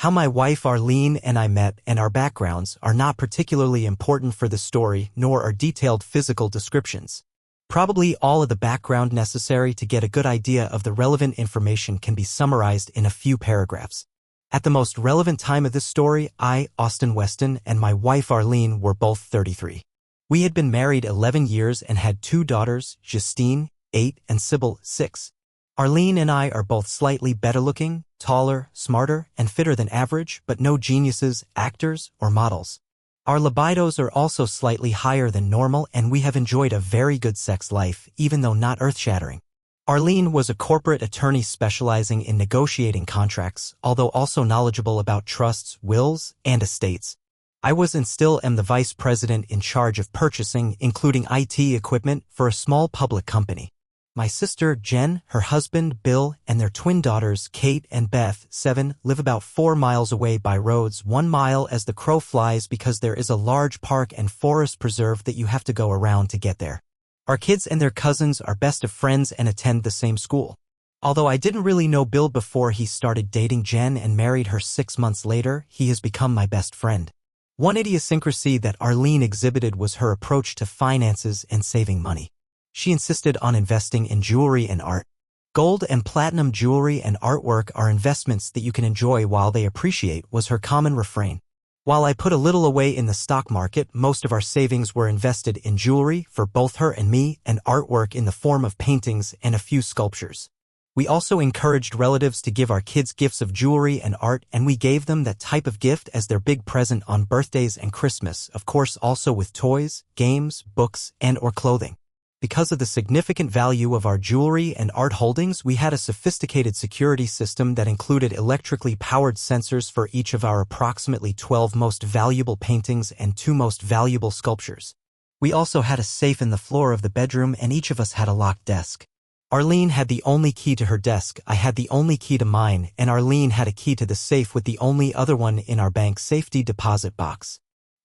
How my wife Arlene and I met and our backgrounds are not particularly important for the story, nor are detailed physical descriptions. Probably all of the background necessary to get a good idea of the relevant information can be summarized in a few paragraphs. At the most relevant time of this story, I, Austin Weston, and my wife Arlene were both 33. We had been married 11 years and had 2 daughters, Justine, 8, and Sybil, 6. Arlene and I are both slightly better looking, taller, smarter, and fitter than average, but no geniuses, actors, or models. Our libidos are also slightly higher than normal, and we have enjoyed a very good sex life, even though not earth-shattering. Arlene was a corporate attorney specializing in negotiating contracts, although also knowledgeable about trusts, wills, and estates. I was and still am the vice president in charge of purchasing, including IT equipment, for a small public company. My sister, Jen, her husband, Bill, and their twin daughters, Kate and Beth, 7, live about 4 miles away by roads 1 mile as the crow flies because there is a large park and forest preserve that you have to go around to get there. Our kids and their cousins are best of friends and attend the same school. Although I didn't really know Bill before he started dating Jen and married her 6 months later, he has become my best friend. One idiosyncrasy that Arlene exhibited was her approach to finances and saving money. She insisted on investing in jewelry and art. Gold and platinum jewelry and artwork are investments that you can enjoy while they appreciate, was her common refrain. While I put a little away in the stock market, most of our savings were invested in jewelry for both her and me, and artwork in the form of paintings and a few sculptures. We also encouraged relatives to give our kids gifts of jewelry and art, and we gave them that type of gift as their big present on birthdays and Christmas, of course also with toys, games, books, and/or clothing. Because of the significant value of our jewelry and art holdings, we had a sophisticated security system that included electrically powered sensors for each of our approximately 12 most valuable paintings and 2 most valuable sculptures. We also had a safe in the floor of the bedroom, and each of us had a locked desk. Arlene had the only key to her desk, I had the only key to mine, and Arlene had a key to the safe with the only other one in our bank safety deposit box.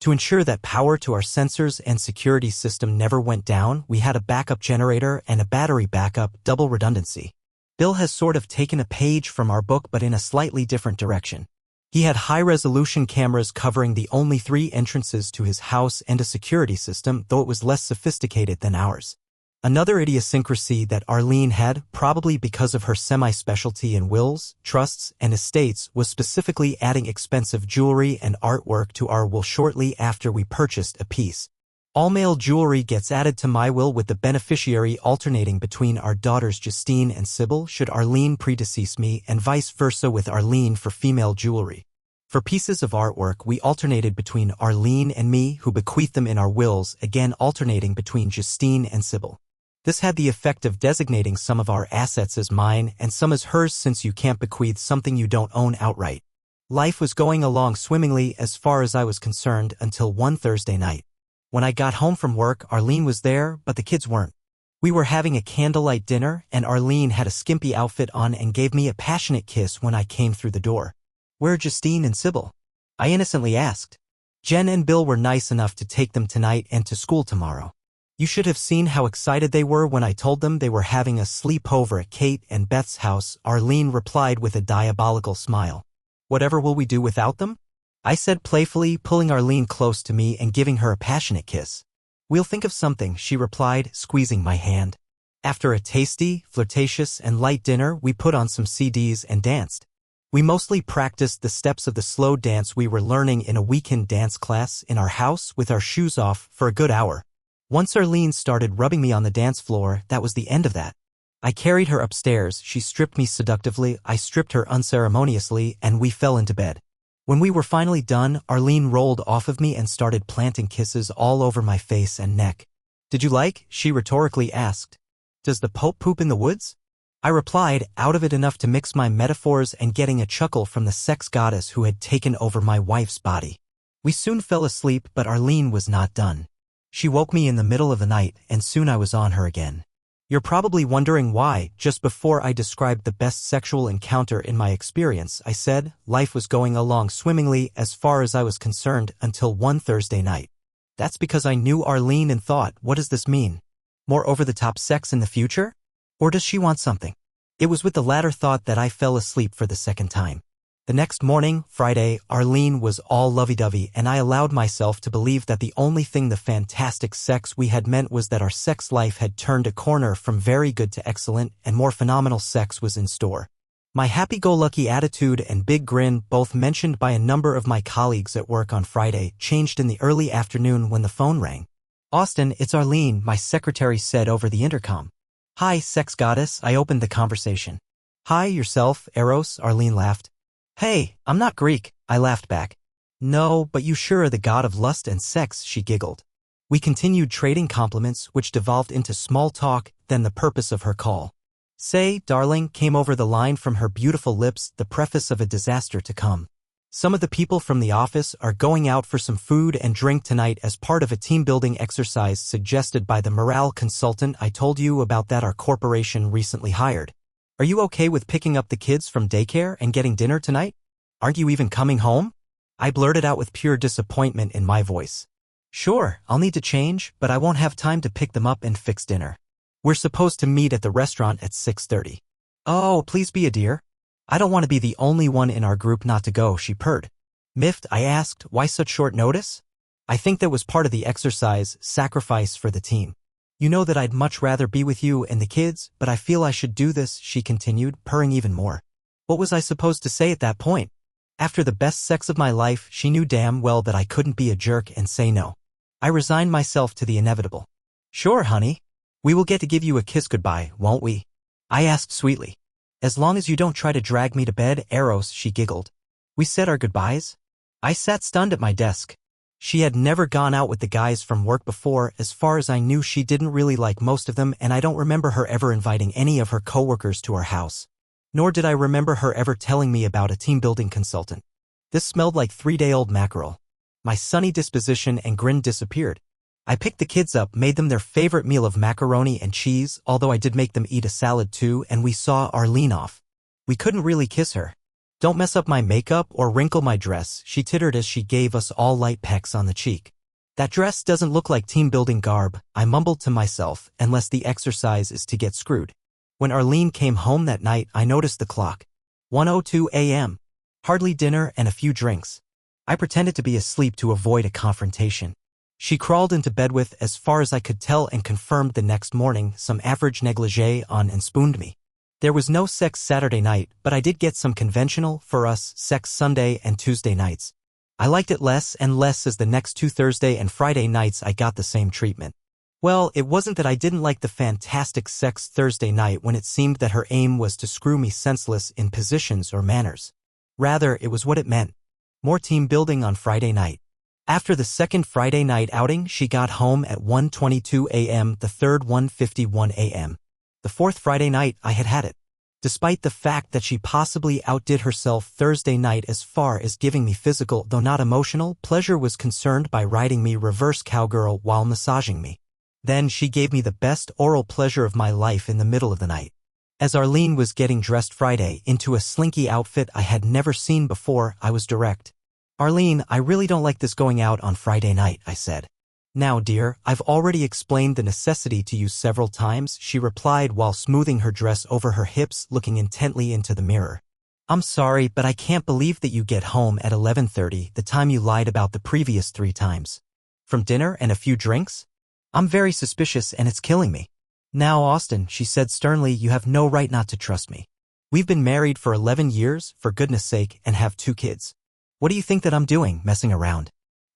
To ensure that power to our sensors and security system never went down, we had a backup generator and a battery backup, double redundancy. Bill has sort of taken a page from our book but in a slightly different direction. He had high-resolution cameras covering the only 3 entrances to his house and a security system, though it was less sophisticated than ours. Another idiosyncrasy that Arlene had, probably because of her semi-specialty in wills, trusts, and estates, was specifically adding expensive jewelry and artwork to our will shortly after we purchased a piece. All male jewelry gets added to my will, with the beneficiary alternating between our daughters Justine and Sybil should Arlene predecease me, and vice versa with Arlene for female jewelry. For pieces of artwork, we alternated between Arlene and me, who bequeathed them in our wills, again alternating between Justine and Sybil. This had the effect of designating some of our assets as mine and some as hers, since you can't bequeath something you don't own outright. Life was going along swimmingly as far as I was concerned until one Thursday night. When I got home from work, Arlene was there, but the kids weren't. We were having a candlelight dinner, and Arlene had a skimpy outfit on and gave me a passionate kiss when I came through the door. "Where are Justine and Sybil?" I innocently asked. "Jen and Bill were nice enough to take them tonight and to school tomorrow." You should have seen how excited they were when I told them they were having a sleepover at Kate and Beth's house, Arlene replied with a diabolical smile. "Whatever will we do without them?" I said playfully, pulling Arlene close to me and giving her a passionate kiss. "We'll think of something," she replied, squeezing my hand. After a tasty, flirtatious, and light dinner, we put on some CDs and danced. We mostly practiced the steps of the slow dance we were learning in a weekend dance class in our house with our shoes off for a good hour. Once Arlene started rubbing me on the dance floor, that was the end of that. I carried her upstairs, she stripped me seductively, I stripped her unceremoniously, and we fell into bed. When we were finally done, Arlene rolled off of me and started planting kisses all over my face and neck. "Did you like?" she rhetorically asked. "Does the Pope poop in the woods?" I replied, out of it enough to mix my metaphors and getting a chuckle from the sex goddess who had taken over my wife's body. We soon fell asleep, but Arlene was not done. She woke me in the middle of the night, and soon I was on her again. You're probably wondering why, just before I described the best sexual encounter in my experience, I said, life was going along swimmingly as far as I was concerned until one Thursday night. That's because I knew Arlene and thought, what does this mean? More over-the-top sex in the future? Or does she want something? It was with the latter thought that I fell asleep for the second time. The next morning, Friday, Arlene was all lovey-dovey and I allowed myself to believe that the only thing the fantastic sex we had meant was that our sex life had turned a corner from very good to excellent and more phenomenal sex was in store. My happy-go-lucky attitude and big grin, both mentioned by a number of my colleagues at work on Friday, changed in the early afternoon when the phone rang. "Austin, it's Arlene," my secretary said over the intercom. "Hi, sex goddess," I opened the conversation. "Hi, yourself, Eros," Arlene laughed. "Hey, I'm not Greek," I laughed back. "No, but you sure are the god of lust and sex," she giggled. We continued trading compliments, which devolved into small talk, then the purpose of her call. "Say, darling," came over the line from her beautiful lips, the preface of a disaster to come. "Some of the people from the office are going out for some food and drink tonight as part of a team-building exercise suggested by the morale consultant I told you about that our corporation recently hired. Are you okay with picking up the kids from daycare and getting dinner tonight? Aren't you even coming home?" I blurted out with pure disappointment in my voice. "Sure, I'll need to change, but I won't have time to pick them up and fix dinner. We're supposed to meet at the restaurant at 6:30. "Oh, please be a dear. I don't want to be the only one in our group not to go," she purred. Miffed, I asked, "Why such short notice?" "I think that was part of the exercise, sacrifice for the team. You know that I'd much rather be with you and the kids, but I feel I should do this," she continued, purring even more. What was I supposed to say at that point? After the best sex of my life, she knew damn well that I couldn't be a jerk and say no. I resigned myself to the inevitable. "Sure, honey. We will get to give you a kiss goodbye, won't we?" I asked sweetly. "As long as you don't try to drag me to bed, Eros," she giggled. "We said our goodbyes?" I sat stunned at my desk. She had never gone out with the guys from work before. As far as I knew, she didn't really like most of them, and I don't remember her ever inviting any of her coworkers to our house. Nor did I remember her ever telling me about a team-building consultant. This smelled like 3-day-old mackerel. My sunny disposition and grin disappeared. I picked the kids up, made them their favorite meal of macaroni and cheese, although I did make them eat a salad too, and we saw Arlene off. We couldn't really kiss her. "Don't mess up my makeup or wrinkle my dress," she tittered as she gave us all light pecks on the cheek. "That dress doesn't look like team-building garb," I mumbled to myself, "unless the exercise is to get screwed." When Arlene came home that night, I noticed the clock. 1:02 a.m. Hardly dinner and a few drinks. I pretended to be asleep to avoid a confrontation. She crawled into bed with, as far as I could tell and confirmed the next morning, some average negligee on and spooned me. There was no sex Saturday night, but I did get some conventional, for us, sex Sunday and Tuesday nights. I liked it less and less as the next 2 Thursday and Friday nights I got the same treatment. Well, it wasn't that I didn't like the fantastic sex Thursday night when it seemed that her aim was to screw me senseless in positions or manners. Rather, it was what it meant. More team building on Friday night. After the second Friday night outing, she got home at 1:22 a.m., the third 1:51 a.m. The fourth Friday night, I had had it. Despite the fact that she possibly outdid herself Thursday night as far as giving me physical, though not emotional, pleasure, was concerned by riding me reverse cowgirl while massaging me. Then she gave me the best oral pleasure of my life in the middle of the night. As Arlene was getting dressed Friday into a slinky outfit I had never seen before, I was direct. "Arlene, I really don't like this going out on Friday night," I said. "Now, dear, I've already explained the necessity to you several times," she replied while smoothing her dress over her hips, looking intently into the mirror. "I'm sorry, but I can't believe that you get home at 11:30, the time you lied about the previous 3 times. From dinner and a few drinks? I'm very suspicious and it's killing me." "Now, Austin," she said sternly, "you have no right not to trust me. We've been married for 11 years, for goodness sake, and have 2 kids. What do you think that I'm doing, messing around?"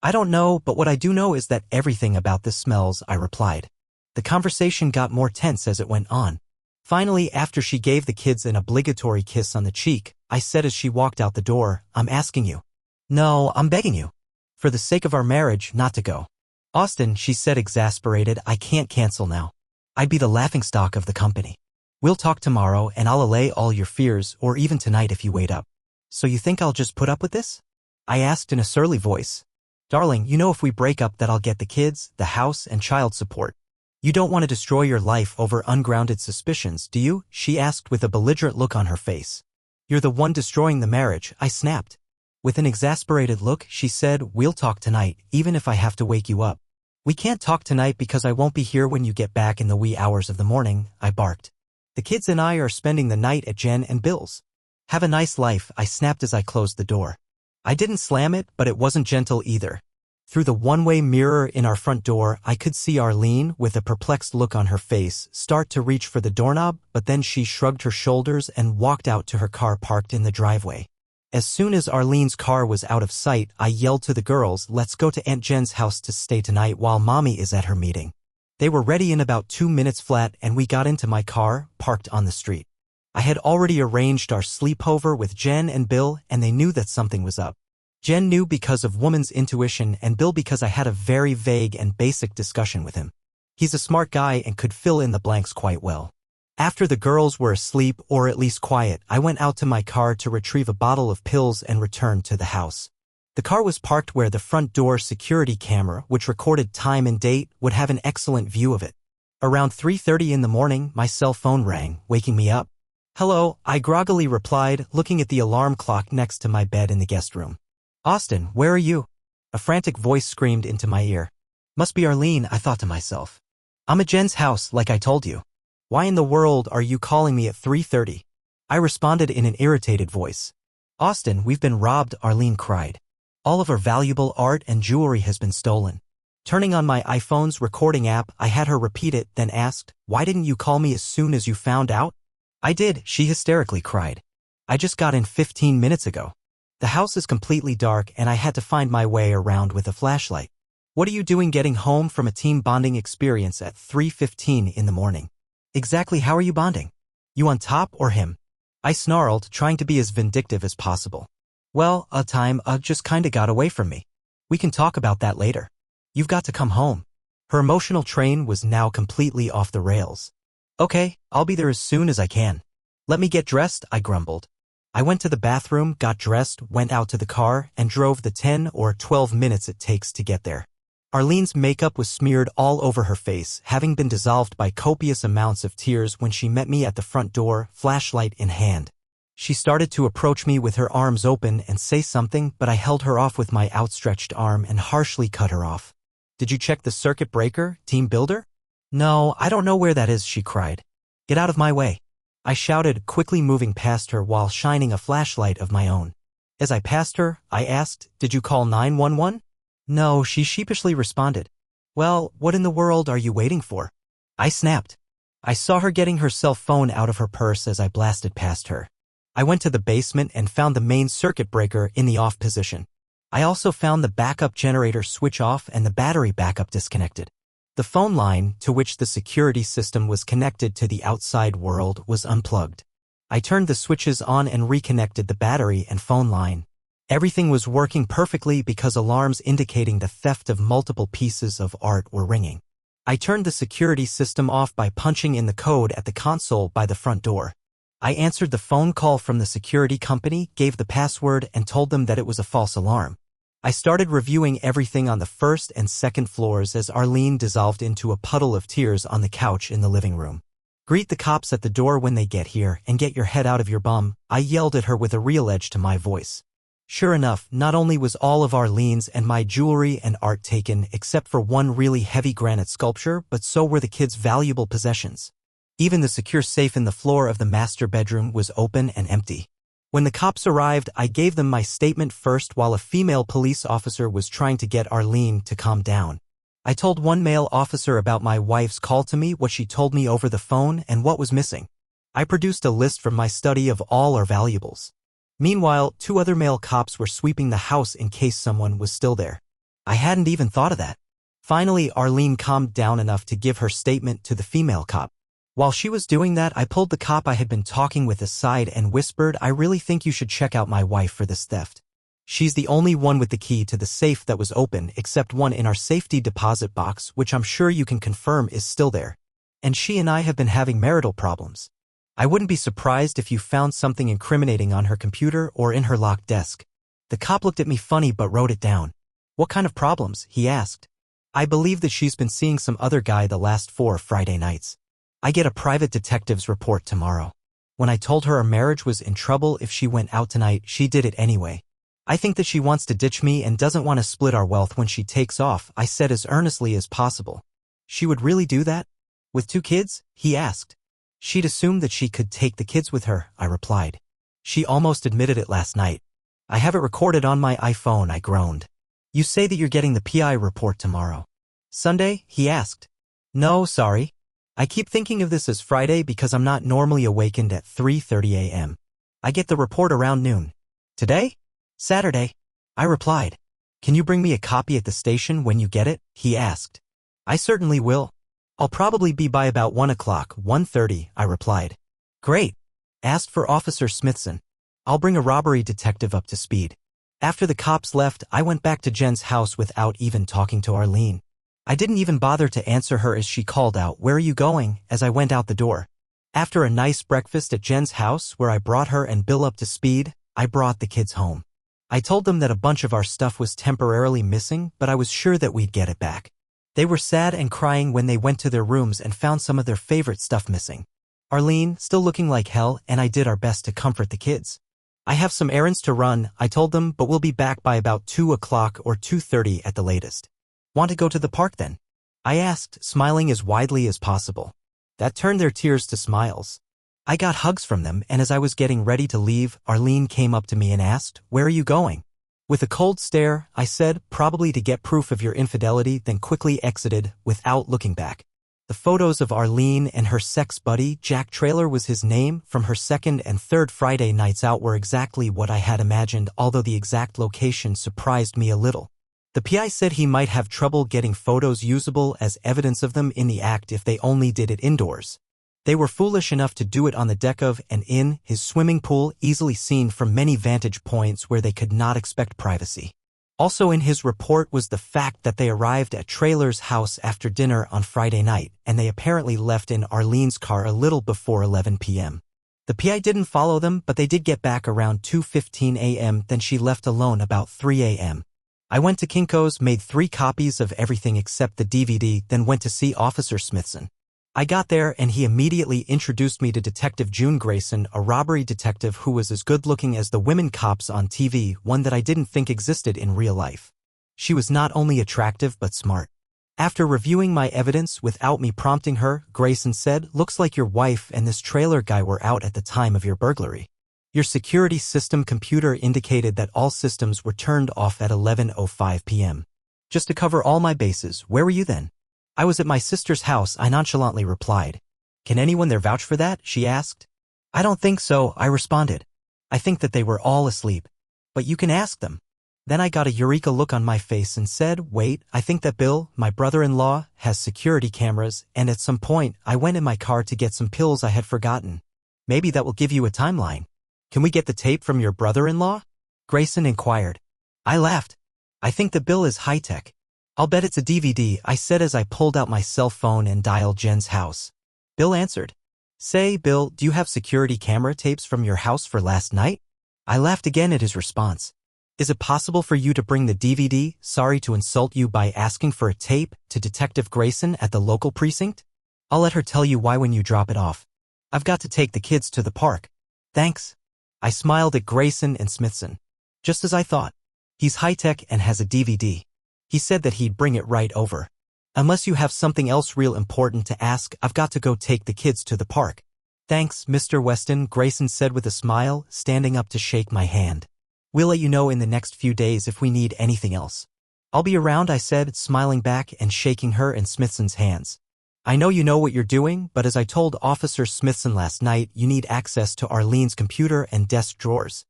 "I don't know, but what I do know is that everything about this smells," I replied. The conversation got more tense as it went on. Finally, after she gave the kids an obligatory kiss on the cheek, I said as she walked out the door, "I'm asking you. No, I'm begging you. For the sake of our marriage, not to go." "Austin," she said exasperated, "I can't cancel now. I'd be the laughingstock of the company. We'll talk tomorrow and I'll allay all your fears, or even tonight if you wait up. So you think I'll just put up with this?" I asked in a surly voice. "Darling, you know if we break up that I'll get the kids, the house, and child support. You don't want to destroy your life over ungrounded suspicions, do you?" she asked with a belligerent look on her face. "You're the one destroying the marriage," I snapped. With an exasperated look, she said, "We'll talk tonight, even if I have to wake you up." "We can't talk tonight because I won't be here when you get back in the wee hours of the morning," I barked. "The kids and I are spending the night at Jen and Bill's." Have a nice life, I snapped as I closed the door. I didn't slam it, but it wasn't gentle either. Through the one-way mirror in our front door, I could see Arlene, with a perplexed look on her face, start to reach for the doorknob, but then she shrugged her shoulders and walked out to her car parked in the driveway. As soon as Arlene's car was out of sight, I yelled to the girls, "Let's go to Aunt Jen's house to stay tonight while Mommy is at her meeting." They were ready in about 2 minutes flat, and we got into my car, parked on the street. I had already arranged our sleepover with Jen and Bill, and they knew that something was up. Jen knew because of woman's intuition, and Bill because I had a very vague and basic discussion with him. He's a smart guy and could fill in the blanks quite well. After the girls were asleep, or at least quiet, I went out to my car to retrieve a bottle of pills and returned to the house. The car was parked where the front door security camera, which recorded time and date, would have an excellent view of it. Around 3:30 in the morning, my cell phone rang, waking me up. "Hello," I groggily replied, looking at the alarm clock next to my bed in the guest room. "Austin, where are you?" A frantic voice screamed into my ear. "Must be Arlene," I thought to myself. "I'm at Jen's house, like I told you. Why in the world are you calling me at 3:30? I responded in an irritated voice. "Austin, we've been robbed," Arlene cried. "All of our valuable art and jewelry has been stolen." Turning on my iPhone's recording app, I had her repeat it, then asked, "Why didn't you call me as soon as you found out?" "I did," she hysterically cried. "I just got in 15 minutes ago. The house is completely dark and I had to find my way around with a flashlight. What are you doing getting home from a team bonding experience at 3:15 in the morning? Exactly how are you bonding? You on top or him?" I snarled, trying to be as vindictive as possible. "Well, time just kinda got away from me. We can talk about that later. You've got to come home." Her emotional train was now completely off the rails. "Okay, I'll be there as soon as I can. Let me get dressed," I grumbled. I went to the bathroom, got dressed, went out to the car, and drove the 10 or 12 minutes it takes to get there. Arlene's makeup was smeared all over her face, having been dissolved by copious amounts of tears when she met me at the front door, flashlight in hand. She started to approach me with her arms open and say something, but I held her off with my outstretched arm and harshly cut her off. "Did you check the circuit breaker, team builder?" "No, I don't know where that is," she cried. "Get out of my way," I shouted, quickly moving past her while shining a flashlight of my own. As I passed her, I asked, "Did you call 911? "No," she sheepishly responded. "Well, what in the world are you waiting for?" I snapped. I saw her getting her cell phone out of her purse as I blasted past her. I went to the basement and found the main circuit breaker in the off position. I also found the backup generator switch off and the battery backup disconnected. The phone line, to which the security system was connected to the outside world, was unplugged. I turned the switches on and reconnected the battery and phone line. Everything was working perfectly because alarms indicating the theft of multiple pieces of art were ringing. I turned the security system off by punching in the code at the console by the front door. I answered the phone call from the security company, gave the password, and told them that it was a false alarm. I started reviewing everything on the first and second floors as Arlene dissolved into a puddle of tears on the couch in the living room. "Greet the cops at the door when they get here and get your head out of your bum," I yelled at her with a real edge to my voice. Sure enough, not only was all of Arlene's and my jewelry and art taken except for one really heavy granite sculpture, but so were the kids' valuable possessions. Even the secure safe in the floor of the master bedroom was open and empty. When the cops arrived, I gave them my statement first while a female police officer was trying to get Arlene to calm down. I told one male officer about my wife's call to me, what she told me over the phone, and what was missing. I produced a list from my study of all our valuables. Meanwhile, 2 other male cops were sweeping the house in case someone was still there. I hadn't even thought of that. Finally, Arlene calmed down enough to give her statement to the female cop. While she was doing that, I pulled the cop I had been talking with aside and whispered, "I really think you should check out my wife for this theft. She's the only one with the key to the safe that was open, except one in our safety deposit box, which I'm sure you can confirm is still there. And she and I have been having marital problems. I wouldn't be surprised if you found something incriminating on her computer or in her locked desk." The cop looked at me funny but wrote it down. "What kind of problems?" he asked. "I believe that she's been seeing some other guy the last 4 Friday nights. I get a private detective's report tomorrow. When I told her our marriage was in trouble if she went out tonight, she did it anyway. I think that she wants to ditch me and doesn't want to split our wealth when she takes off," I said as earnestly as possible. "She would really do that? With 2 kids?" he asked. "She'd assume that she could take the kids with her," I replied. She almost admitted it last night. I have it recorded on my iPhone, I groaned. You say that you're getting the PI report tomorrow. Sunday? He asked. No, sorry. I keep thinking of this as Friday because I'm not normally awakened at 3:30 a.m. I get the report around noon. Today? Saturday. I replied. Can you bring me a copy at the station when you get it? He asked. I certainly will. I'll probably be by about 1 o'clock, 1:30, I replied. Great. Asked for Officer Smithson. I'll bring a robbery detective up to speed. After the cops left, I went back to Jen's house without even talking to Arlene. I didn't even bother to answer her as she called out, "Where are you going?" as I went out the door. After a nice breakfast at Jen's house where I brought her and Bill up to speed, I brought the kids home. I told them that a bunch of our stuff was temporarily missing, but I was sure that we'd get it back. They were sad and crying when they went to their rooms and found some of their favorite stuff missing. Arlene, still looking like hell, and I did our best to comfort the kids. I have some errands to run, I told them, but we'll be back by about 2 o'clock or 2:30 at the latest. Want to go to the park then? I asked, smiling as widely as possible. That turned their tears to smiles. I got hugs from them, and as I was getting ready to leave, Arlene came up to me and asked, "Where are you going?" With a cold stare, I said, "Probably to get proof of your infidelity," then quickly exited without looking back. The photos of Arlene and her sex buddy, Jack Traylor was his name, from her second and third Friday nights out were exactly what I had imagined, although the exact location surprised me a little. The PI said he might have trouble getting photos usable as evidence of them in the act if they only did it indoors. They were foolish enough to do it on the deck of and in his swimming pool, easily seen from many vantage points where they could not expect privacy. Also in his report was the fact that they arrived at Traylor's house after dinner on Friday night, and they apparently left in Arlene's car a little before 11 p.m. The PI didn't follow them, but they did get back around 2:15 a.m., then she left alone about 3 a.m. I went to Kinko's, made 3 copies of everything except the DVD, then went to see Officer Smithson. I got there and he immediately introduced me to Detective June Grayson, a robbery detective who was as good-looking as the women cops on TV, one that I didn't think existed in real life. She was not only attractive but smart. After reviewing my evidence without me prompting her, Grayson said, "Looks like your wife and this Traylor guy were out at the time of your burglary. Your security system computer indicated that all systems were turned off at 11:05 p.m. Just to cover all my bases, where were you then?" "I was at my sister's house," I nonchalantly replied. "Can anyone there vouch for that?" she asked. "I don't think so," I responded. "I think that they were all asleep. But you can ask them." Then I got a eureka look on my face and said, "Wait, I think that Bill, my brother-in-law, has security cameras, and at some point I went in my car to get some pills I had forgotten. Maybe that will give you a timeline." "Can we get the tape from your brother-in-law?" Grayson inquired. I laughed. "I think the Bill is high-tech. I'll bet it's a DVD," I said as I pulled out my cell phone and dialed Jen's house. Bill answered. "Say, Bill, do you have security camera tapes from your house for last night?" I laughed again at his response. "Is it possible for you to bring the DVD, sorry to insult you by asking for a tape, to Detective Grayson at the local precinct? I'll let her tell you why when you drop it off. I've got to take the kids to the park." "Thanks." I smiled at Grayson and Smithson. Just as I thought. He's high-tech and has a DVD. He said that he'd bring it right over. "Unless you have something else real important to ask, I've got to go take the kids to the park." "Thanks, Mr. Weston," Grayson said with a smile, standing up to shake my hand. "We'll let you know in the next few days if we need anything else." "I'll be around," I said, smiling back and shaking her and Smithson's hands. "I know you know what you're doing, but as I told Officer Smithson last night, you need access to Arlene's computer and desk drawers.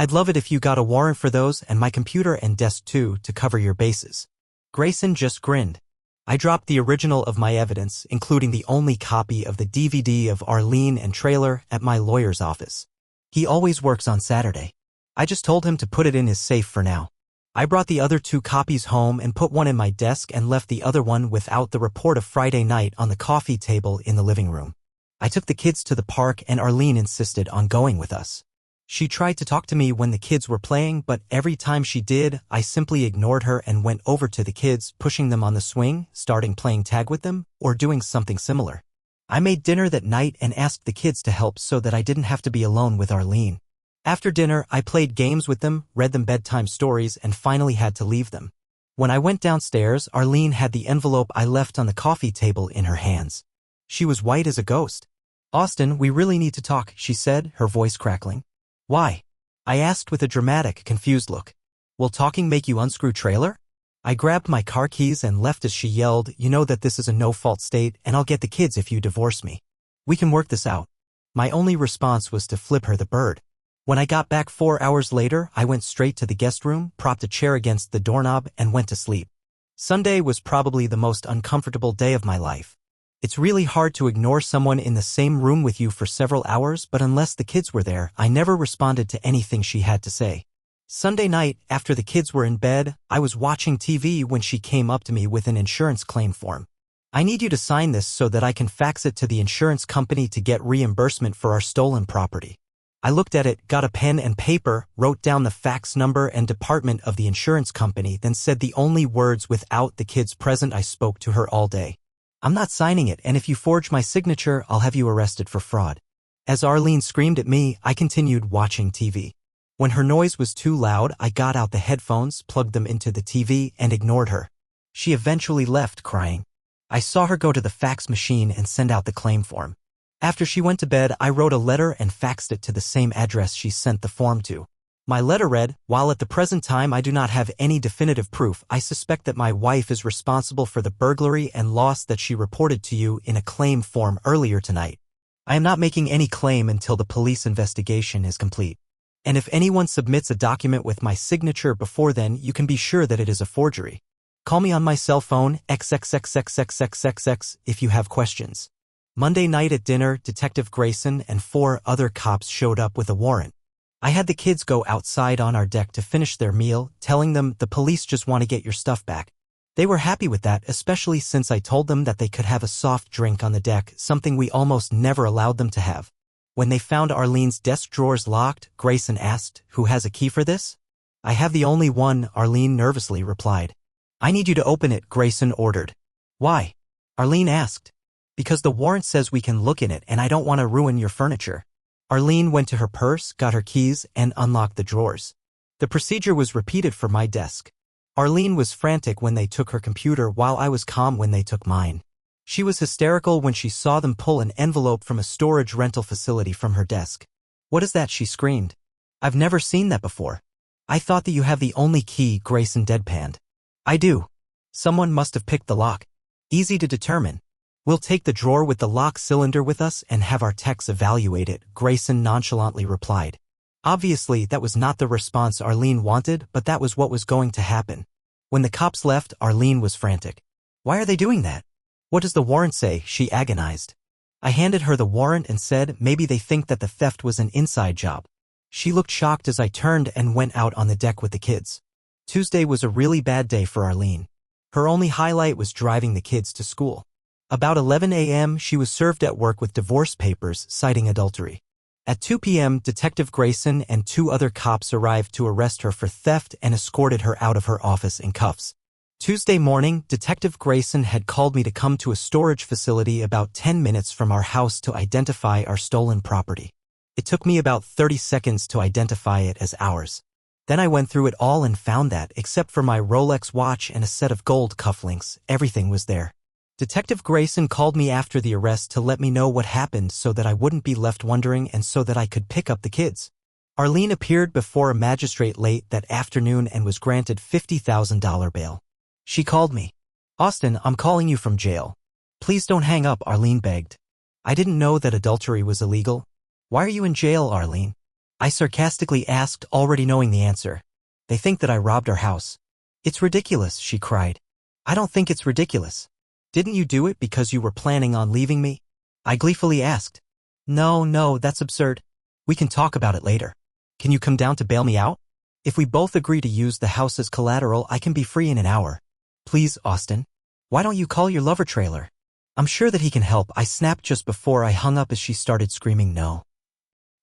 I'd love it if you got a warrant for those and my computer and desk too to cover your bases." Grayson just grinned. I dropped the original of my evidence, including the only copy of the DVD of Arlene and Traylor, at my lawyer's office. He always works on Saturday. I just told him to put it in his safe for now. I brought the other 2 copies home and put one in my desk and left the other one without the report of Friday night on the coffee table in the living room. I took the kids to the park and Arlene insisted on going with us. She tried to talk to me when the kids were playing, but every time she did, I simply ignored her and went over to the kids, pushing them on the swing, starting playing tag with them, or doing something similar. I made dinner that night and asked the kids to help so that I didn't have to be alone with Arlene. After dinner, I played games with them, read them bedtime stories, and finally had to leave them. When I went downstairs, Arlene had the envelope I left on the coffee table in her hands. She was white as a ghost. "Austin, we really need to talk," she said, her voice crackling. Why? I asked with a dramatic, confused look. Will talking make you unscrew trailer? I grabbed my car keys and left as she yelled, you know that this is a no-fault state and I'll get the kids if you divorce me. We can work this out. My only response was to flip her the bird. When I got back 4 hours later, I went straight to the guest room, propped a chair against the doorknob, and went to sleep. Sunday was probably the most uncomfortable day of my life. It's really hard to ignore someone in the same room with you for several hours, but unless the kids were there, I never responded to anything she had to say. Sunday night, after the kids were in bed, I was watching TV when she came up to me with an insurance claim form. I need you to sign this so that I can fax it to the insurance company to get reimbursement for our stolen property. I looked at it, got a pen and paper, wrote down the fax number and department of the insurance company, then said the only words without the kids present I spoke to her all day. I'm not signing it, and if you forge my signature, I'll have you arrested for fraud. As Arlene screamed at me, I continued watching TV. When her noise was too loud, I got out the headphones, plugged them into the TV, and ignored her. She eventually left, crying. I saw her go to the fax machine and send out the claim form. After she went to bed, I wrote a letter and faxed it to the same address she sent the form to. My letter read, while at the present time I do not have any definitive proof, I suspect that my wife is responsible for the burglary and loss that she reported to you in a claim form earlier tonight. I am not making any claim until the police investigation is complete. And if anyone submits a document with my signature before then, you can be sure that it is a forgery. Call me on my cell phone, XXXXXXXX, if you have questions. Monday night at dinner, Detective Grayson and 4 other cops showed up with a warrant. I had the kids go outside on our deck to finish their meal, telling them the police just want to get your stuff back. They were happy with that, especially since I told them that they could have a soft drink on the deck, something we almost never allowed them to have. When they found Arlene's desk drawers locked, Grayson asked, "Who has a key for this?" "I have the only one," Arlene nervously replied. "I need you to open it," Grayson ordered. "Why?" Arlene asked. "Because the warrant says we can look in it and I don't want to ruin your furniture." Arlene went to her purse, got her keys, and unlocked the drawers. The procedure was repeated for my desk. Arlene was frantic when they took her computer while I was calm when they took mine. She was hysterical when she saw them pull an envelope from a storage rental facility from her desk. "What is that?" she screamed. "I've never seen that before." "I thought that you have the only key," Grayson deadpanned. "I do. Someone must have picked the lock. Easy to determine. We'll take the drawer with the lock cylinder with us and have our techs evaluate it," Grayson nonchalantly replied. Obviously, that was not the response Arlene wanted, but that was what was going to happen. When the cops left, Arlene was frantic. "Why are they doing that? What does the warrant say?" she agonized. I handed her the warrant and said maybe they think that the theft was an inside job. She looked shocked as I turned and went out on the deck with the kids. Tuesday was a really bad day for Arlene. Her only highlight was driving the kids to school. About 11 a.m., she was served at work with divorce papers citing adultery. At 2 p.m., Detective Grayson and 2 other cops arrived to arrest her for theft and escorted her out of her office in cuffs. Tuesday morning, Detective Grayson had called me to come to a storage facility about 10 minutes from our house to identify our stolen property. It took me about 30 seconds to identify it as ours. Then I went through it all and found that, except for my Rolex watch and a set of gold cufflinks, everything was there. Detective Grayson called me after the arrest to let me know what happened so that I wouldn't be left wondering and so that I could pick up the kids. Arlene appeared before a magistrate late that afternoon and was granted $50,000 bail. She called me. "Austin, I'm calling you from jail." "Please don't hang up," Arlene begged. "I didn't know that adultery was illegal." "Why are you in jail, Arlene?" I sarcastically asked, already knowing the answer. "They think that I robbed our house." "It's ridiculous," she cried. "I don't think it's ridiculous." "Didn't you do it because you were planning on leaving me?" I gleefully asked. No, that's absurd. We can talk about it later. Can you come down to bail me out? If we both agree to use the house as collateral, I can be free in an hour." "Please, Austin. Why don't you call your lover trailer?" "I'm sure that he can help," I snapped just before I hung up as she started screaming no.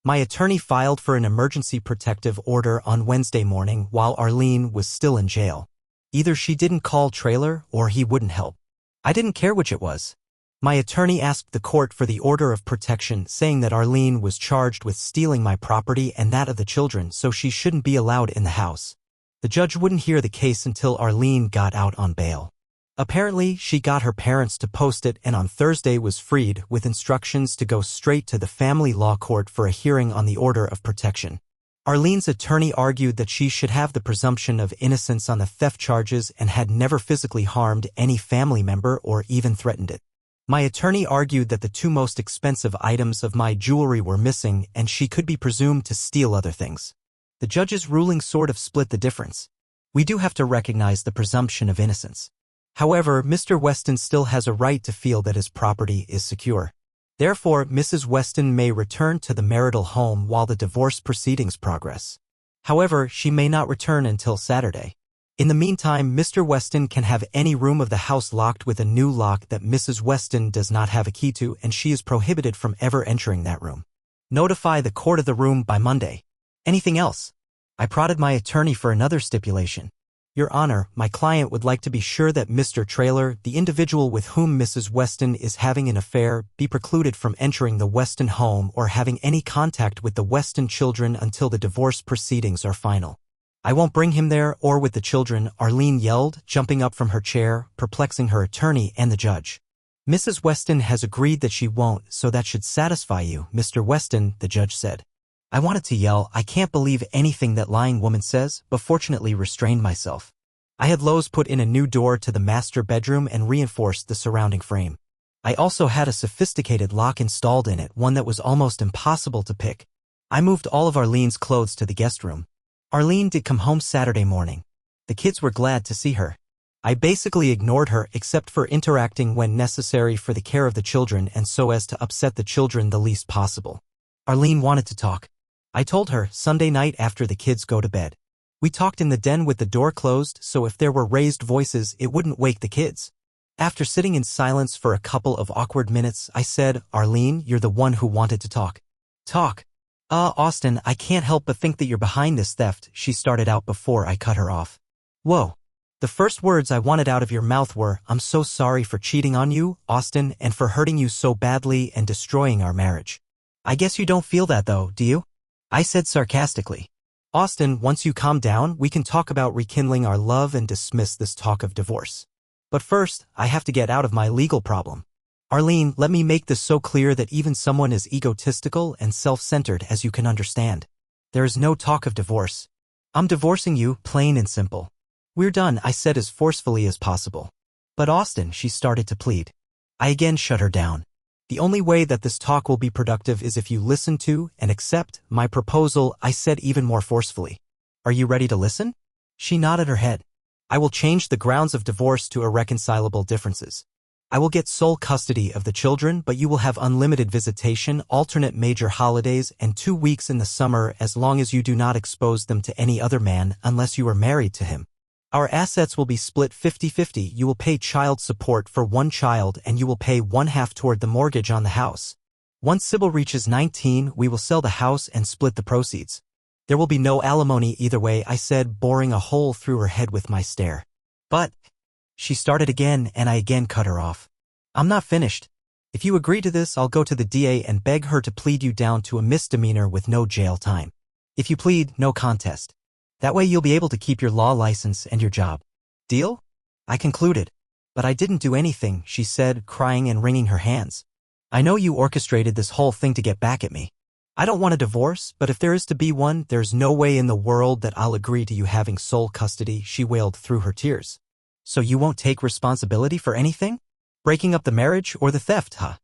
My attorney filed for an emergency protective order on Wednesday morning while Arlene was still in jail. Either she didn't call trailer or he wouldn't help. I didn't care which it was. My attorney asked the court for the order of protection, saying that Arlene was charged with stealing my property and that of the children, so she shouldn't be allowed in the house. The judge wouldn't hear the case until Arlene got out on bail. Apparently, she got her parents to post it and on Thursday was freed with instructions to go straight to the family law court for a hearing on the order of protection. Arlene's attorney argued that she should have the presumption of innocence on the theft charges and had never physically harmed any family member or even threatened it. My attorney argued that the two most expensive items of my jewelry were missing and she could be presumed to steal other things. The judge's ruling sort of split the difference. We do have to recognize the presumption of innocence. However, Mr. Weston still has a right to feel that his property is secure. Therefore, Mrs. Weston may return to the marital home while the divorce proceedings progress. However, she may not return until Saturday. In the meantime, Mr. Weston can have any room of the house locked with a new lock that Mrs. Weston does not have a key to, and she is prohibited from ever entering that room. Notify the court of the room by Monday. Anything else? I prodded my attorney for another stipulation. Your Honor, my client would like to be sure that Mr. Traylor, the individual with whom Mrs. Weston is having an affair, be precluded from entering the Weston home or having any contact with the Weston children until the divorce proceedings are final. I won't bring him there or with the children, Arlene yelled, jumping up from her chair, perplexing her attorney and the judge. Mrs. Weston has agreed that she won't, so that should satisfy you, Mr. Weston, the judge said. I wanted to yell, I can't believe anything that lying woman says, but fortunately restrained myself. I had Lowe's put in a new door to the master bedroom and reinforced the surrounding frame. I also had a sophisticated lock installed in it, one that was almost impossible to pick. I moved all of Arlene's clothes to the guest room. Arlene did come home Saturday morning. The kids were glad to see her. I basically ignored her except for interacting when necessary for the care of the children and so as to upset the children the least possible. Arlene wanted to talk. I told her Sunday night after the kids go to bed. We talked in the den with the door closed, so if there were raised voices, it wouldn't wake the kids. After sitting in silence for a couple of awkward minutes, I said, Arlene, you're the one who wanted to talk. Talk. Austin, I can't help but think that you're behind this theft, she started out before I cut her off. Whoa. The first words I wanted out of your mouth were, I'm so sorry for cheating on you, Austin, and for hurting you so badly and destroying our marriage. I guess you don't feel that though, do you? I said sarcastically. Austin, once you calm down, we can talk about rekindling our love and dismiss this talk of divorce. But first, I have to get out of my legal problem. Arlene, let me make this so clear that even someone as egotistical and self-centered as you can understand. There is no talk of divorce. I'm divorcing you, plain and simple. We're done, I said as forcefully as possible. But Austin, she started to plead. I again shut her down. The only way that this talk will be productive is if you listen to and accept my proposal, I said even more forcefully. Are you ready to listen? She nodded her head. I will change the grounds of divorce to irreconcilable differences. I will get sole custody of the children, but you will have unlimited visitation, alternate major holidays, and 2 weeks in the summer as long as you do not expose them to any other man unless you are married to him. Our assets will be split 50-50. You will pay child support for one child and you will pay 1/2 toward the mortgage on the house. Once Sybil reaches 19, we will sell the house and split the proceeds. There will be no alimony either way, I said, boring a hole through her head with my stare. But, she started again and I again cut her off. I'm not finished. If you agree to this, I'll go to the DA and beg her to plead you down to a misdemeanor with no jail time. If you plead, no contest. That way you'll be able to keep your law license and your job. Deal? I concluded. But I didn't do anything, she said, crying and wringing her hands. I know you orchestrated this whole thing to get back at me. I don't want a divorce, but if there is to be one, there's no way in the world that I'll agree to you having sole custody, she wailed through her tears. So you won't take responsibility for anything? Breaking up the marriage or the theft, huh?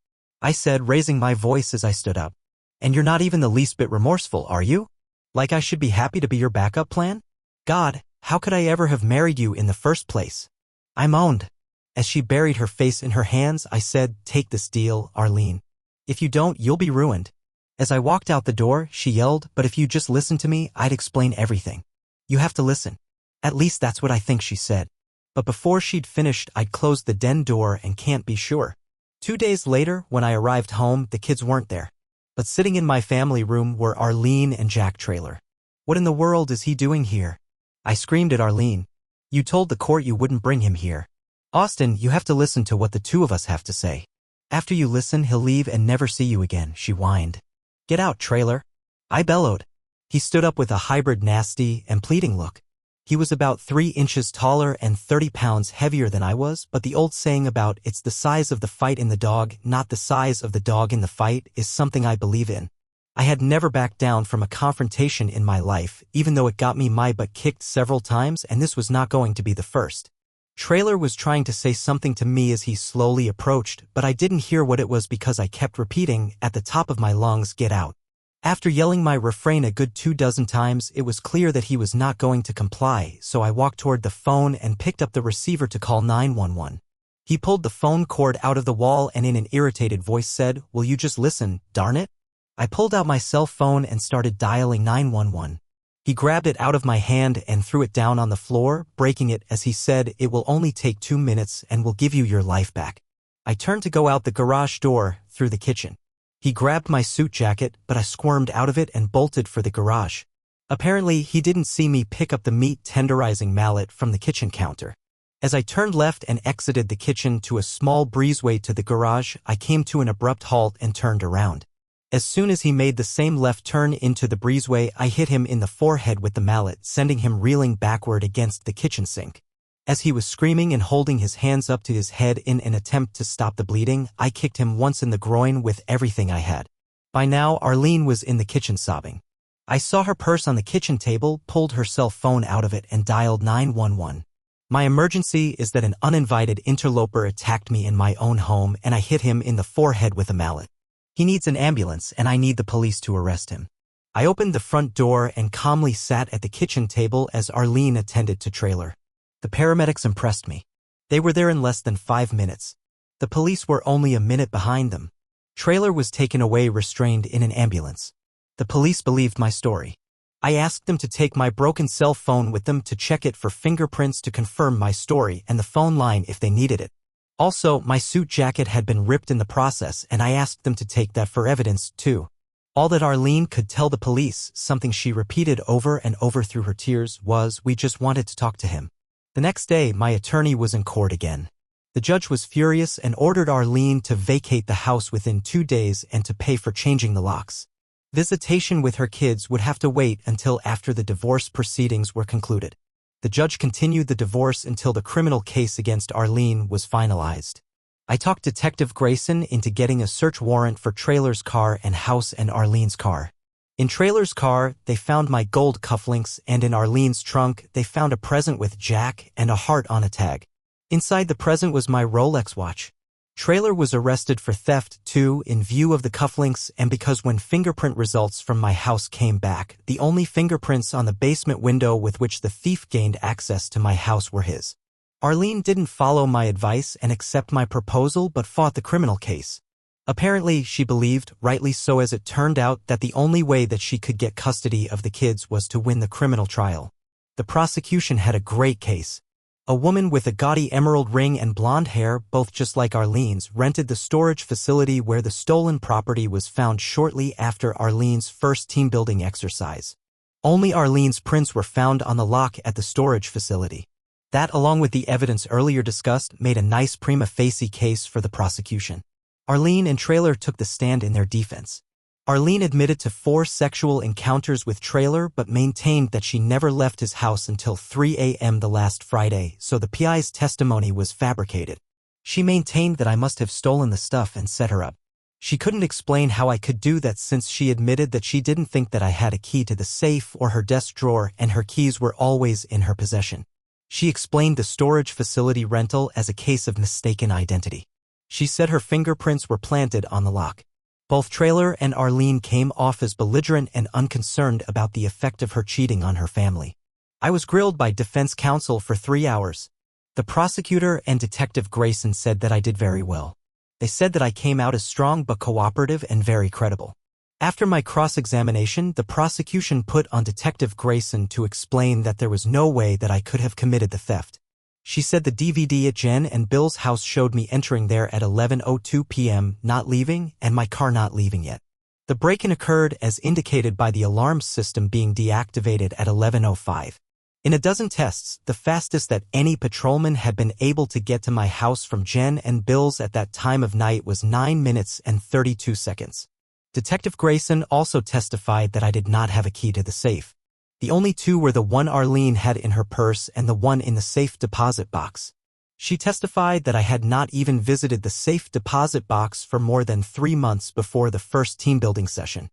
I said, raising my voice as I stood up. And you're not even the least bit remorseful, are you? Like I should be happy to be your backup plan? God, how could I ever have married you in the first place? I moaned. As she buried her face in her hands, I said, take this deal, Arlene. If you don't, you'll be ruined. As I walked out the door, she yelled, but if you just listen to me, I'd explain everything. You have to listen. At least that's what I think, she said. But before she'd finished, I'd closed the den door and can't be sure. 2 days later, when I arrived home, the kids weren't there. But sitting in my family room were Arlene and Jack Traylor. What in the world is he doing here? I screamed at Arlene. You told the court you wouldn't bring him here. Austin, you have to listen to what the two of us have to say. After you listen, he'll leave and never see you again, she whined. Get out, Traylor. I bellowed. He stood up with a hybrid nasty and pleading look. He was about 3 inches taller and 30 pounds heavier than I was, but the old saying about it's the size of the fight in the dog, not the size of the dog in the fight, is something I believe in. I had never backed down from a confrontation in my life, even though it got me my butt kicked several times, and this was not going to be the first. Trailer was trying to say something to me as he slowly approached, but I didn't hear what it was because I kept repeating, at the top of my lungs, "Get out." After yelling my refrain a good 24 times, it was clear that he was not going to comply, so I walked toward the phone and picked up the receiver to call 911. He pulled the phone cord out of the wall and in an irritated voice said, "Will you just listen, darn it?" I pulled out my cell phone and started dialing 911. He grabbed it out of my hand and threw it down on the floor, breaking it as he said, "It will only take 2 minutes and we'll give you your life back." I turned to go out the garage door, through the kitchen. He grabbed my suit jacket, but I squirmed out of it and bolted for the garage. Apparently, he didn't see me pick up the meat tenderizing mallet from the kitchen counter. As I turned left and exited the kitchen to a small breezeway to the garage, I came to an abrupt halt and turned around. As soon as he made the same left turn into the breezeway, I hit him in the forehead with the mallet, sending him reeling backward against the kitchen sink. As he was screaming and holding his hands up to his head in an attempt to stop the bleeding, I kicked him once in the groin with everything I had. By now, Arlene was in the kitchen sobbing. I saw her purse on the kitchen table, pulled her cell phone out of it, and dialed 911. My emergency is that an uninvited interloper attacked me in my own home and I hit him in the forehead with a mallet. He needs an ambulance and I need the police to arrest him. I opened the front door and calmly sat at the kitchen table as Arlene attended to Trailer. The paramedics impressed me. They were there in less than 5 minutes. The police were only a minute behind them. Trailer was taken away restrained in an ambulance. The police believed my story. I asked them to take my broken cell phone with them to check it for fingerprints to confirm my story and the phone line if they needed it. Also, my suit jacket had been ripped in the process and I asked them to take that for evidence, too. All that Arlene could tell the police, something she repeated over and over through her tears, was, "We just wanted to talk to him." The next day, my attorney was in court again. The judge was furious and ordered Arlene to vacate the house within 2 days and to pay for changing the locks. Visitation with her kids would have to wait until after the divorce proceedings were concluded. The judge continued the divorce until the criminal case against Arlene was finalized. I talked Detective Grayson into getting a search warrant for Trailer's car and house and Arlene's car. In Trailer's car, they found my gold cufflinks, and in Arlene's trunk, they found a present with Jack and a heart on a tag. Inside the present was my Rolex watch. Trailer was arrested for theft, too, in view of the cufflinks and because when fingerprint results from my house came back, the only fingerprints on the basement window with which the thief gained access to my house were his. Arlene didn't follow my advice and accept my proposal but fought the criminal case. Apparently, she believed, rightly so as it turned out, that the only way that she could get custody of the kids was to win the criminal trial. The prosecution had a great case. A woman with a gaudy emerald ring and blonde hair, both just like Arlene's, rented the storage facility where the stolen property was found shortly after Arlene's first team-building exercise. Only Arlene's prints were found on the lock at the storage facility. That, along with the evidence earlier discussed, made a nice prima facie case for the prosecution. Arlene and Trailer took the stand in their defense. Arlene admitted to 4 sexual encounters with Trailer but maintained that she never left his house until 3 a.m. the last Friday, so the PI's testimony was fabricated. She maintained that I must have stolen the stuff and set her up. She couldn't explain how I could do that since she admitted that she didn't think that I had a key to the safe or her desk drawer and her keys were always in her possession. She explained the storage facility rental as a case of mistaken identity. She said her fingerprints were planted on the lock. Both Trailer and Arlene came off as belligerent and unconcerned about the effect of her cheating on her family. I was grilled by defense counsel for 3 hours. The prosecutor and Detective Grayson said that I did very well. They said that I came out as strong but cooperative and very credible. After my cross-examination, the prosecution put on Detective Grayson to explain that there was no way that I could have committed the theft. She said the DVD at Jen and Bill's house showed me entering there at 11:02 p.m., not leaving, and my car not leaving yet. The break-in occurred as indicated by the alarm system being deactivated at 11:05. In a dozen tests, the fastest that any patrolman had been able to get to my house from Jen and Bill's at that time of night was 9 minutes and 32 seconds. Detective Grayson also testified that I did not have a key to the safe. The only 2 were the one Arlene had in her purse and the one in the safe deposit box. She testified that I had not even visited the safe deposit box for more than 3 months before the first team-building session.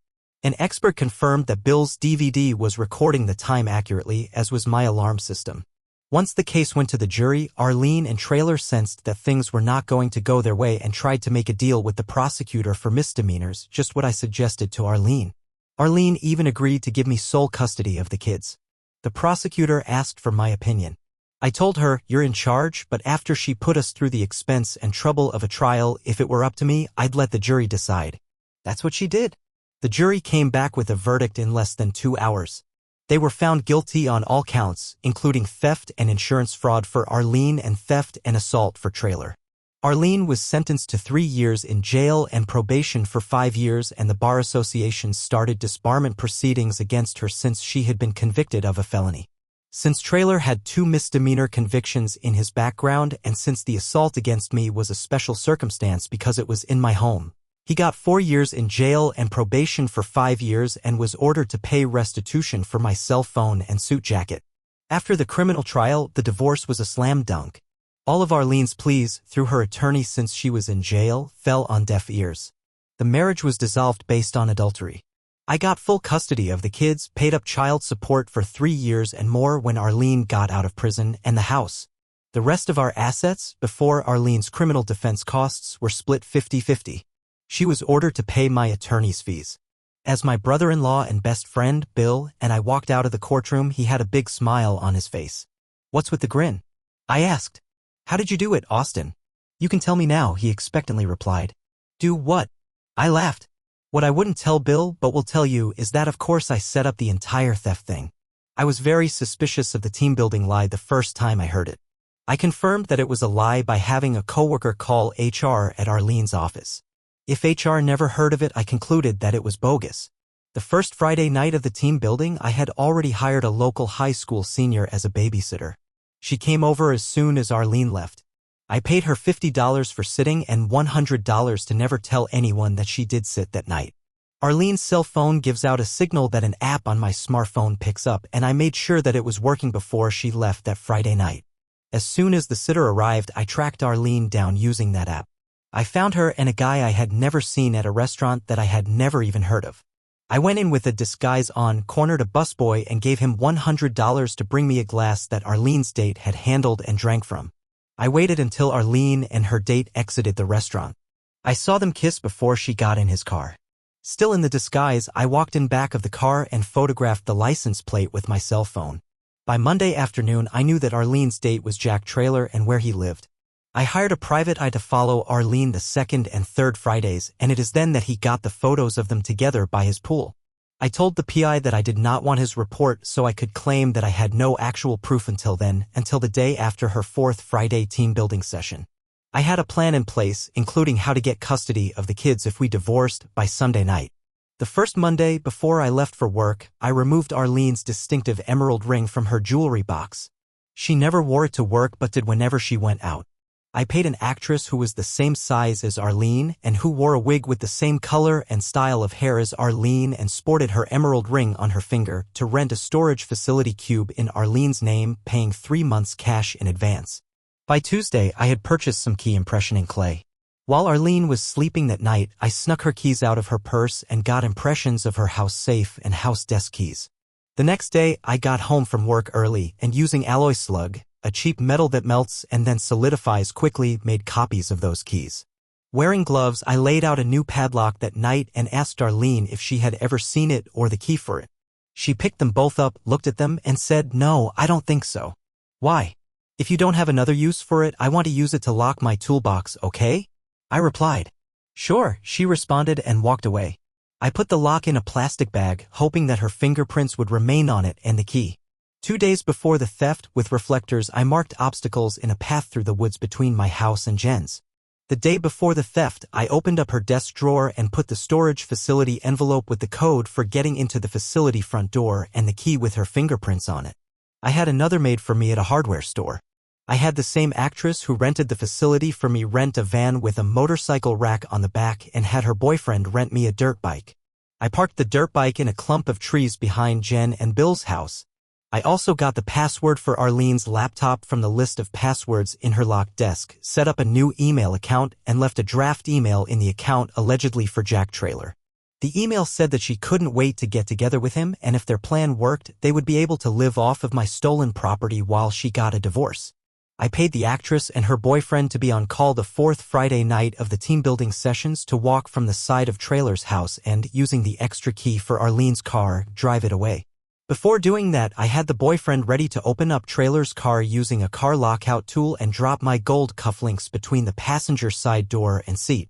An expert confirmed that Bill's DVD was recording the time accurately, as was my alarm system. Once the case went to the jury, Arlene and Traylor sensed that things were not going to go their way and tried to make a deal with the prosecutor for misdemeanors, just what I suggested to Arlene. Arlene even agreed to give me sole custody of the kids. The prosecutor asked for my opinion. I told her, "You're in charge," but after she put us through the expense and trouble of a trial, if it were up to me, I'd let the jury decide. That's what she did. The jury came back with a verdict in less than 2 hours. They were found guilty on all counts, including theft and insurance fraud for Arlene and theft and assault for Traylor. Arlene was sentenced to 3 years in jail and probation for 5 years, and the Bar Association started disbarment proceedings against her since she had been convicted of a felony. Since Traylor had 2 misdemeanor convictions in his background and since the assault against me was a special circumstance because it was in my home, he got 4 years in jail and probation for 5 years and was ordered to pay restitution for my cell phone and suit jacket. After the criminal trial, the divorce was a slam dunk. All of Arlene's pleas, through her attorney since she was in jail, fell on deaf ears. The marriage was dissolved based on adultery. I got full custody of the kids, paid up child support for 3 years and more when Arlene got out of prison, and the house. The rest of our assets, before Arlene's criminal defense costs, were split 50-50. She was ordered to pay my attorney's fees. As my brother-in-law and best friend, Bill, and I walked out of the courtroom, he had a big smile on his face. "What's with the grin?" I asked. "How did you do it, Austin?" "You can tell me now," he expectantly replied. "Do what?" I laughed. "What I wouldn't tell Bill but will tell you is that of course I set up the entire theft thing. I was very suspicious of the team-building lie the first time I heard it. I confirmed that it was a lie by having a coworker call HR at Arlene's office. If HR never heard of it, I concluded that it was bogus. The first Friday night of the team building, I had already hired a local high school senior as a babysitter. She came over as soon as Arlene left. I paid her $50 for sitting and $100 to never tell anyone that she did sit that night. Arlene's cell phone gives out a signal that an app on my smartphone picks up, and I made sure that it was working before she left that Friday night. As soon as the sitter arrived, I tracked Arlene down using that app. I found her and a guy I had never seen at a restaurant that I had never even heard of. I went in with a disguise on, cornered a busboy, and gave him $100 to bring me a glass that Arlene's date had handled and drank from. I waited until Arlene and her date exited the restaurant. I saw them kiss before she got in his car. Still in the disguise, I walked in back of the car and photographed the license plate with my cell phone. By Monday afternoon, I knew that Arlene's date was Jack Traylor and where he lived. I hired a private eye to follow Arlene the second and third Fridays, and it is then that he got the photos of them together by his pool. I told the PI that I did not want his report so I could claim that I had no actual proof until then, until the day after her 4th Friday team-building session. I had a plan in place, including how to get custody of the kids if we divorced by Sunday night. The first Monday, before I left for work, I removed Arlene's distinctive emerald ring from her jewelry box. She never wore it to work but did whenever she went out. I paid an actress who was the same size as Arlene and who wore a wig with the same color and style of hair as Arlene and sported her emerald ring on her finger to rent a storage facility cube in Arlene's name, paying 3 months cash in advance. By Tuesday, I had purchased some key impressioning clay. While Arlene was sleeping that night, I snuck her keys out of her purse and got impressions of her house safe and house desk keys. The next day, I got home from work early and using alloy slug, a cheap metal that melts and then solidifies quickly, made copies of those keys. Wearing gloves, I laid out a new padlock that night and asked Arlene if she had ever seen it or the key for it. She picked them both up, looked at them, and said, "No, I don't think so." "Why?" "If you don't have another use for it, I want to use it to lock my toolbox, okay?" I replied. "Sure," she responded and walked away. I put the lock in a plastic bag, hoping that her fingerprints would remain on it and the key. 2 days before the theft, with reflectors, I marked obstacles in a path through the woods between my house and Jen's. The day before the theft, I opened up her desk drawer and put the storage facility envelope with the code for getting into the facility front door and the key with her fingerprints on it. I had another made for me at a hardware store. I had the same actress who rented the facility for me rent a van with a motorcycle rack on the back and had her boyfriend rent me a dirt bike. I parked the dirt bike in a clump of trees behind Jen and Bill's house. I also got the password for Arlene's laptop from the list of passwords in her locked desk, set up a new email account, and left a draft email in the account allegedly for Jack Traylor. The email said that she couldn't wait to get together with him, and if their plan worked, they would be able to live off of my stolen property while she got a divorce. I paid the actress and her boyfriend to be on call the fourth Friday night of the team-building sessions to walk from the side of Trailer's house and, using the extra key for Arlene's car, drive it away. Before doing that, I had the boyfriend ready to open up Trailer's car using a car lockout tool and drop my gold cufflinks between the passenger side door and seat.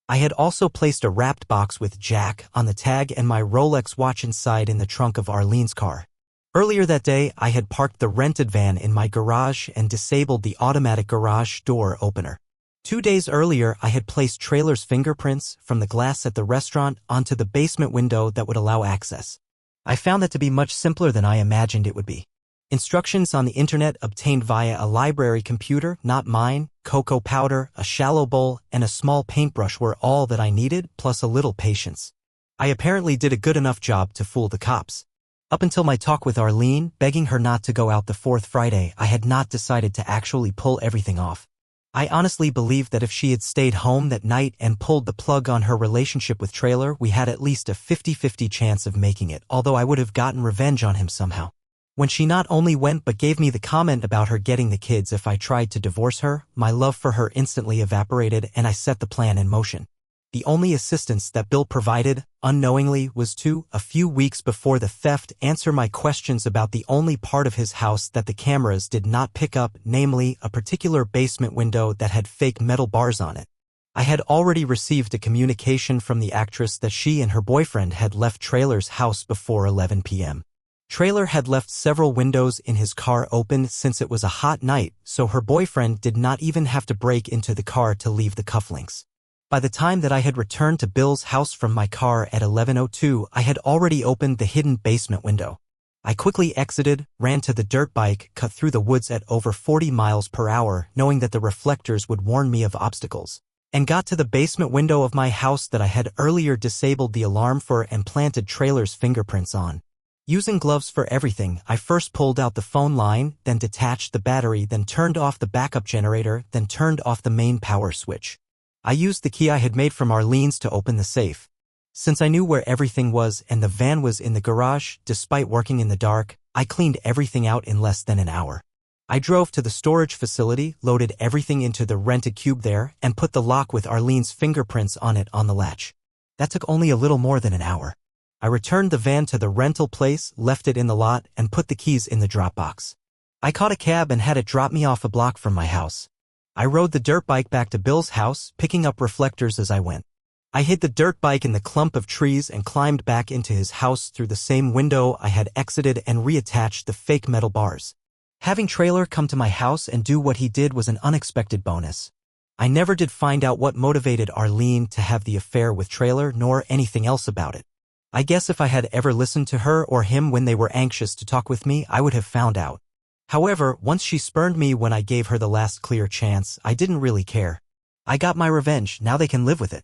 I had also placed a wrapped box with Jack on the tag and my Rolex watch inside in the trunk of Arlene's car. Earlier that day, I had parked the rented van in my garage and disabled the automatic garage door opener. 2 days earlier, I had placed Trailer's fingerprints from the glass at the restaurant onto the basement window that would allow access. I found that to be much simpler than I imagined it would be. Instructions on the internet obtained via a library computer, not mine, cocoa powder, a shallow bowl, and a small paintbrush were all that I needed, plus a little patience. I apparently did a good enough job to fool the cops. Up until my talk with Arlene, begging her not to go out the fourth Friday, I had not decided to actually pull everything off. I honestly believed that if she had stayed home that night and pulled the plug on her relationship with Trailer, we had at least a 50-50 chance of making it, although I would have gotten revenge on him somehow. When she not only went but gave me the comment about her getting the kids if I tried to divorce her, my love for her instantly evaporated and I set the plan in motion. The only assistance that Bill provided, unknowingly, was to, a few weeks before the theft, answer my questions about the only part of his house that the cameras did not pick up, namely, a particular basement window that had fake metal bars on it. I had already received a communication from the actress that she and her boyfriend had left Trailer's house before 11 p.m. Trailer had left several windows in his car open since it was a hot night, so her boyfriend did not even have to break into the car to leave the cufflinks. By the time that I had returned to Bill's house from my car at 11:02, I had already opened the hidden basement window. I quickly exited, ran to the dirt bike, cut through the woods at over 40 miles per hour, knowing that the reflectors would warn me of obstacles, and got to the basement window of my house that I had earlier disabled the alarm for and planted Trailer's fingerprints on. Using gloves for everything, I first pulled out the phone line, then detached the battery, then turned off the backup generator, then turned off the main power switch. I used the key I had made from Arlene's to open the safe. Since I knew where everything was and the van was in the garage, despite working in the dark, I cleaned everything out in less than an hour. I drove to the storage facility, loaded everything into the rented cube there, and put the lock with Arlene's fingerprints on it on the latch. That took only a little more than an hour. I returned the van to the rental place, left it in the lot, and put the keys in the drop box. I caught a cab and had it drop me off a block from my house. I rode the dirt bike back to Bill's house, picking up reflectors as I went. I hid the dirt bike in the clump of trees and climbed back into his house through the same window I had exited and reattached the fake metal bars. Having Trailer come to my house and do what he did was an unexpected bonus. I never did find out what motivated Arlene to have the affair with Trailer nor anything else about it. I guess if I had ever listened to her or him when they were anxious to talk with me, I would have found out. However, once she spurned me when I gave her the last clear chance, I didn't really care. I got my revenge, now they can live with it.